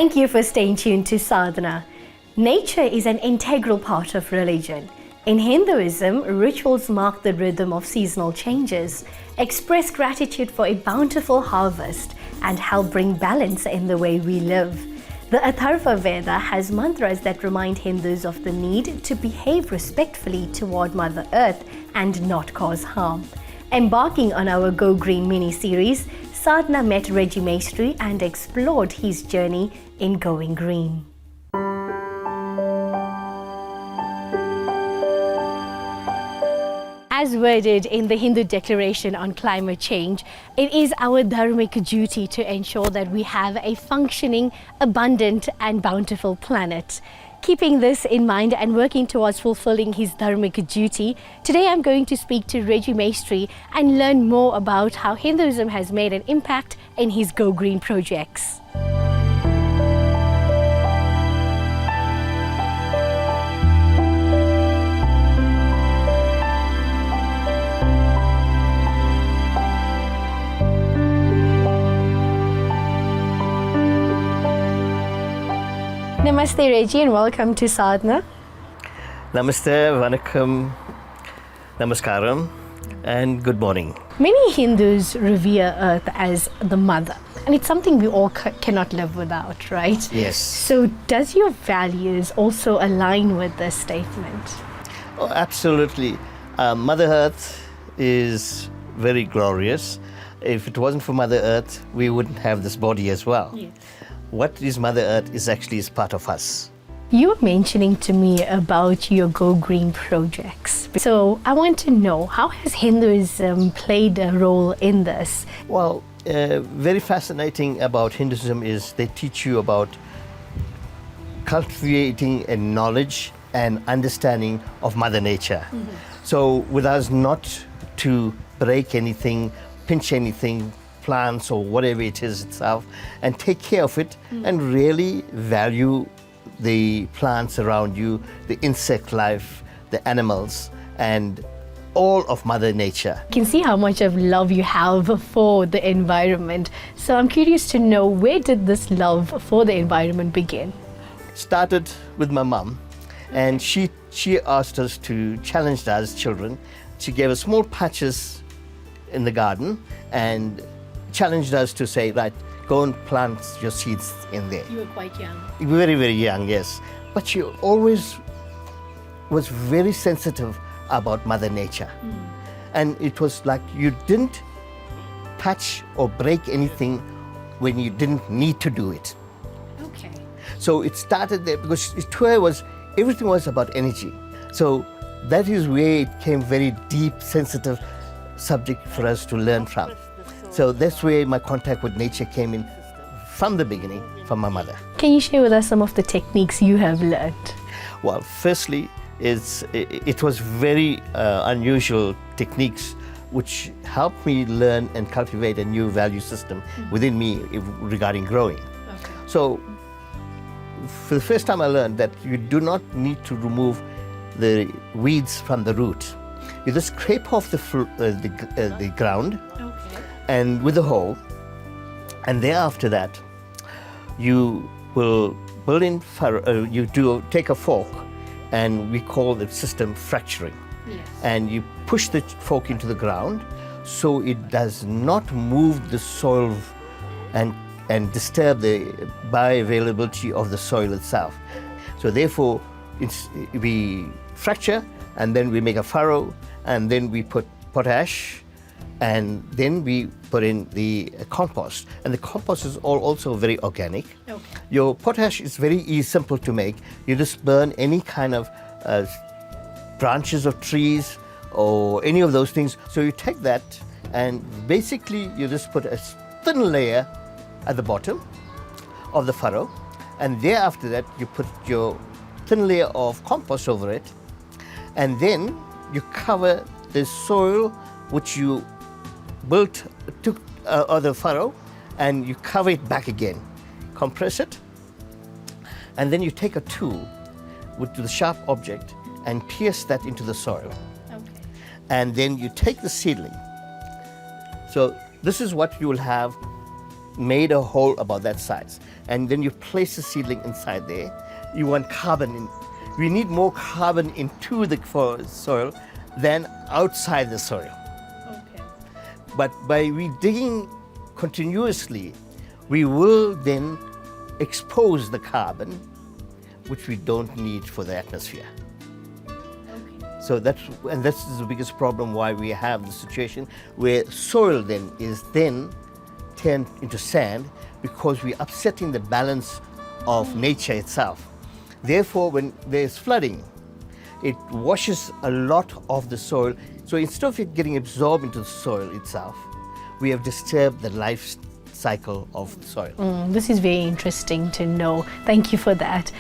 Thank you for staying tuned to Sadhana. Nature is an integral part of religion. In Hinduism, rituals mark the rhythm of seasonal changes, express gratitude for a bountiful harvest, and help bring balance in the way we live. The Atharva Veda has mantras that remind Hindus of the need to behave respectfully toward Mother Earth and not cause harm. Embarking on our Go Green mini-series, Sadhana met Reggie Maistry and explored his journey in going green. As worded in the Hindu Declaration on Climate Change, it is our dharmic duty to ensure that we have a functioning, abundant and bountiful planet. Keeping this in mind and working towards fulfilling his dharmic duty, today I'm going to speak to Reggie Maistry and learn more about how Hinduism has made an impact in his Go Green projects. Namaste Reggie and welcome to Sadhana. Namaste, Vanakkam, Namaskaram and good morning. Many Hindus revere Earth as the mother, and it's something we all cannot live without, right? Yes. So does your values also align with this statement? Oh, absolutely. Mother Earth is very glorious. If it wasn't for Mother Earth, we wouldn't have this body as well. Yes. What is Mother Earth is actually part of us. You were mentioning to me about your Go Green projects. So I want to know, how has Hinduism played a role in this? Well, very fascinating about Hinduism is they teach you about cultivating a knowledge and understanding of Mother Nature. Mm-hmm. So with us not to break anything, pinch anything, plants or whatever it is itself, and take care of it and really value the plants around you, the insect life, the animals, and all of Mother Nature. You can see how much of love you have for the environment. So I'm curious to know, where did this love for the environment begin? Started with my mum, and she asked us to challenge us children. She gave us small patches in the garden and challenged us to say, right, go and plant your seeds in there. You were quite young. Very, very young, yes. But she always was very sensitive about Mother Nature. And it was like you didn't touch or break anything when you didn't need to do it. Okay. So it started there because everything was about energy. So that is where it came very deep, sensitive subject for us to learn from. So that's where my contact with nature came in from the beginning, from my mother. Can you share with us some of the techniques you have learned? Well, firstly, it was very unusual techniques which helped me learn and cultivate a new value system within me regarding growing. Okay. So for the first time I learned that you do not need to remove the weeds from the root. You just scrape off the ground. And with a hoe, and thereafter that, you will build in furrow. Take a fork, and we call the system fracturing. Yes. And you push the fork into the ground, so it does not move the soil and disturb the bioavailability of the soil itself. So therefore, we fracture, and then we make a furrow, and then we put potash. And then we put in the compost. And the compost is also very organic. Okay. Your potash is very simple to make. You just burn any kind of branches of trees or any of those things. So you take that and basically you just put a thin layer at the bottom of the furrow. And thereafter that, you put your thin layer of compost over it. And then you cover the soil which you took the furrow, and you cover it back again, compress it, and then you take a tool with the sharp object and pierce that into the soil. Okay. And then you take the seedling. So this is what you will have made a hole about that size, and then you place the seedling inside there. You want carbon in. We need more carbon into the soil than outside the soil. Okay. But by digging continuously, we will then expose the carbon, which we don't need for the atmosphere. Okay. So this is the biggest problem why we have the situation where soil then is turned into sand, because we're upsetting the balance of nature itself. Therefore, when there's flooding, it washes a lot of the soil. So instead of it getting absorbed into the soil itself, we have disturbed the life cycle of the soil. This is very interesting to know. Thank you for that.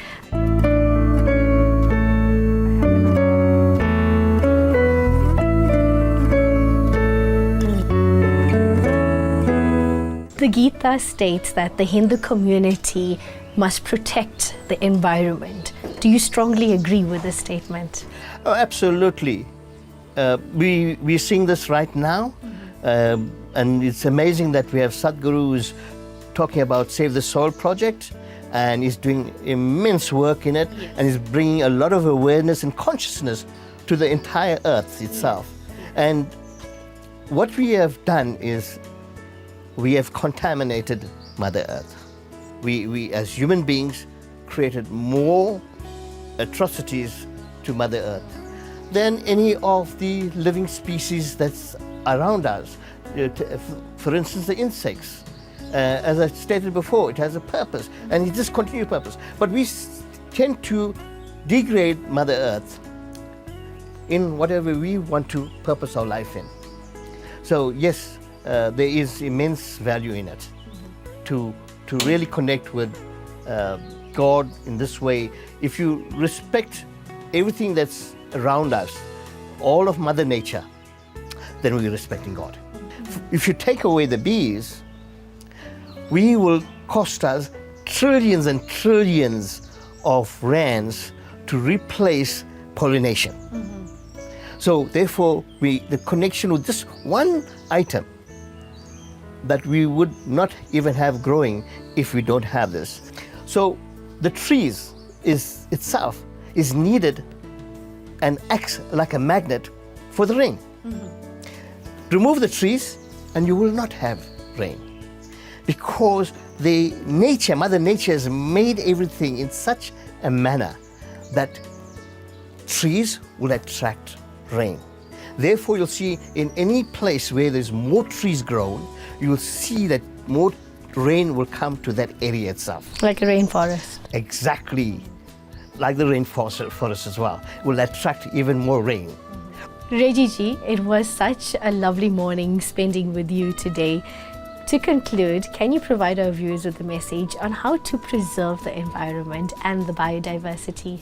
The Gita states that the Hindu community must protect the environment. Do you strongly agree with this statement? Oh, absolutely. We're seeing this right now, and it's amazing that we have Sadhguru's talking about Save the Soil project, and he's doing immense work in it, and he's bringing a lot of awareness and consciousness to the entire earth itself. And what we have done is we have contaminated Mother Earth. We as human beings created more atrocities to Mother Earth than any of the living species that's around us. For instance, the insects. As I stated before, it has a purpose, and it just continues purpose. But we tend to degrade Mother Earth in whatever we want to purpose our life in. So yes, there is immense value in it to really connect with God in this way. If you respect everything that's around us, all of Mother Nature, then we're respecting God. If you take away the bees, we will cost us trillions and trillions of rands to replace pollination. So therefore, the connection with this one item that we would not even have growing if we don't have this. So the trees itself is needed and acts like a magnet for the rain. Remove the trees and you will not have rain, because Mother Nature has made everything in such a manner that trees will attract rain. Therefore, you'll see in any place where there's more trees grown, you'll see that more rain will come to that area itself. Like a rainforest. Exactly. Like the rainforest as well. Will attract even more rain. Reggie ji, it was such a lovely morning spending with you today. To conclude, can you provide our viewers with a message on how to preserve the environment and the biodiversity?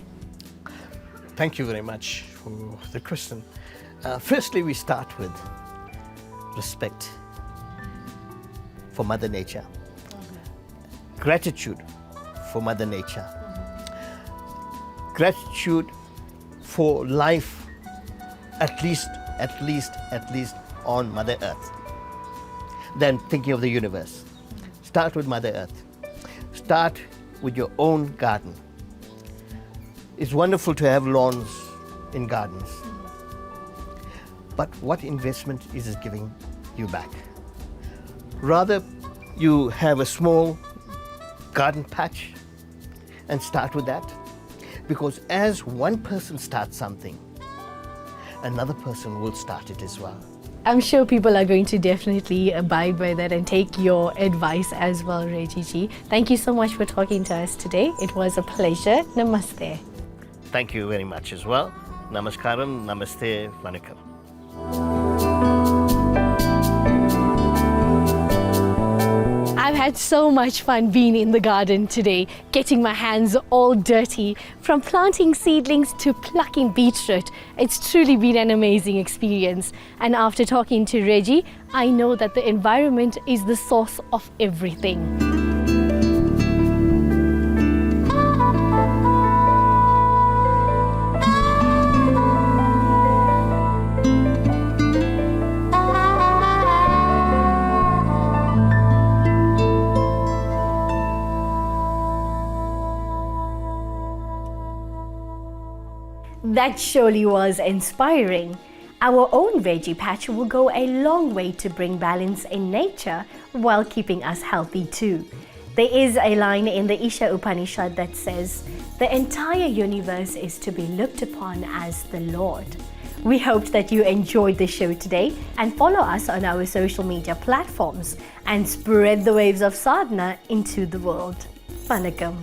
Thank you very much for the question. Firstly, we start with respect for Mother Nature, gratitude for Mother Nature, gratitude for life, at least on Mother Earth. Then thinking of the universe. Start with Mother Earth. Start with your own garden. It's wonderful to have lawns in gardens, but what investment is it giving you back? Rather, you have a small garden patch and start with that, because as one person starts something, another person will start it as well. I'm sure people are going to definitely abide by that and take your advice as well, Reggie ji. Thank you so much for talking to us today. It was a pleasure. Namaste. Thank you very much as well. Namaskaram, namaste, vanakkam. I've had so much fun being in the garden today, getting my hands all dirty. From planting seedlings to plucking beetroot, it's truly been an amazing experience. And after talking to Reggie, I know that the environment is the source of everything. That surely was inspiring. Our own veggie patch will go a long way to bring balance in nature while keeping us healthy too. There is a line in the Isha Upanishad that says, "The entire universe is to be looked upon as the Lord." We hoped that you enjoyed the show today and follow us on our social media platforms and spread the waves of sadhana into the world. Vanakkam.